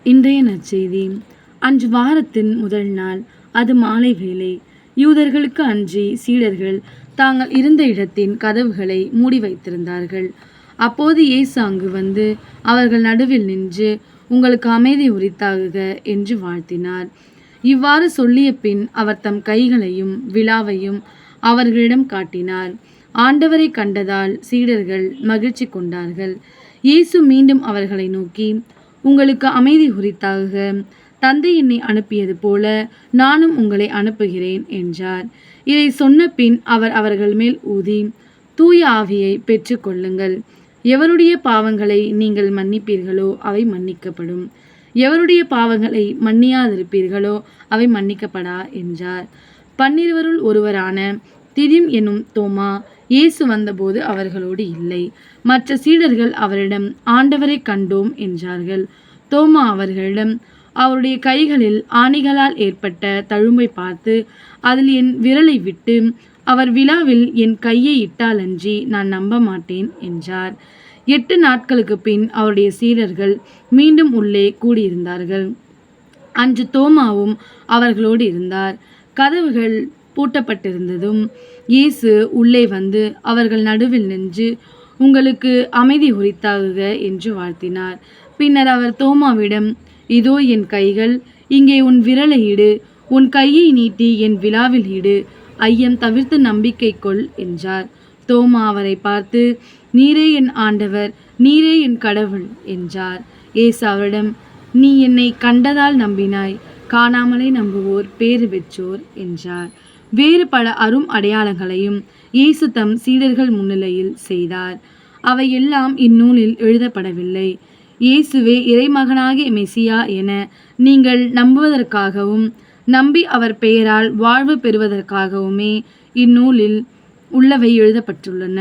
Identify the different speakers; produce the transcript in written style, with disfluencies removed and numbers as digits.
Speaker 1: இன்றைய நற்செய்தி. அன்று வாரத்தின் முதல் நாள், அது மாலை வேளை. யூதர்களுக்கு அன்றி சீடர்கள் தாங்கள் இருந்த இடத்தின் கதவுகளை மூடி வைத்திருந்தார்கள். அப்போது இயேசு அங்கு வந்து அவர்கள் நடுவில் நின்று, உங்களுக்கு அமைதி உரித்தாகுக என்று வாழ்த்தினார். இவ்வாறு சொல்லிய பின் அவர் தம் கைகளையும் விலாவையும் அவர்களிடம் காட்டினார். ஆண்டவரை கண்டதால் சீடர்கள் மகிழ்ச்சி கொண்டார்கள். இயேசு மீண்டும் அவர்களை நோக்கி, உங்களுக்கு அமைதி உரித்தாகுக. தந்தை என்னை அனுப்பியது போல நானும் உங்களை அனுப்புகிறேன் என்றார். இதை சொன்ன பின் அவர் அவர்கள் மேல் ஊதி, தூய ஆவியை பெற்று கொள்ளுங்கள். எவருடைய பாவங்களை நீங்கள் மன்னிப்பீர்களோ அவை மன்னிக்கப்படும், எவருடைய பாவங்களை மன்னியாதிருப்பீர்களோ அவை மன்னிக்கப்படா என்றார். 12 ஒருவரான திதிம் என்னும் தோமா இயேசு வந்தபோது அவர்களோடு இல்லை. மற்ற சீடர்கள் அவரிடம், ஆண்டவரை கண்டோம் என்றார்கள். தோமா அவர்களிடம், அவருடைய கைகளில் ஆணிகளால் ஏற்பட்ட தழும்பை பார்த்து அதில் என் விரலை விட்டு அவர் விலாவில் என் கையை இட்டாலன்றி நான் நம்ப மாட்டேன் என்றார். 8 நாட்களுக்கு பின் அவருடைய சீடர்கள் மீண்டும் உள்ளே கூடியிருந்தார்கள். அன்று தோமாவும் அவர்களோடு இருந்தார். கதவுகள் பூட்டப்பட்டிருந்ததும் இயேசு உள்ளே வந்து அவர்கள் நடுவில் நின்று, உங்களுக்கு அமைதி உரித்தாகுக என்று வாழ்த்தினார். பின்னர் அவர் தோமாவிடம், இதோ என் கைகள், இங்கே உன் விரலை இடு, உன் கையை நீட்டி என் விலாவில் இடு, ஐயம் தவிர்த்து நம்பிக்கை கொள் என்றார். தோமா அவரை பார்த்து, நீரே என் ஆண்டவர், நீரே என் கடவுள் என்றார். இயேசு அவரிடம், நீ என்னை கண்டதால் நம்பினாய், காணாமலே நம்புவோர் பேறு பெற்றோர் என்றார். வேறு பல அரும் அடையாளங்களையும் இயேசு தம் சீடர்கள் முன்னிலையில் செய்தார். அவை எல்லாம் இந்நூலில் எழுதப்படவில்லை. இயேசுவே இறைமகனாகிய மெசியா என நீங்கள் நம்புவதற்காகவும் நம்பி அவர் பெயரால் வாழ்வு பெறுவதற்காகவுமே இந்நூலில் உள்ளவை எழுதப்பட்டுள்ளன.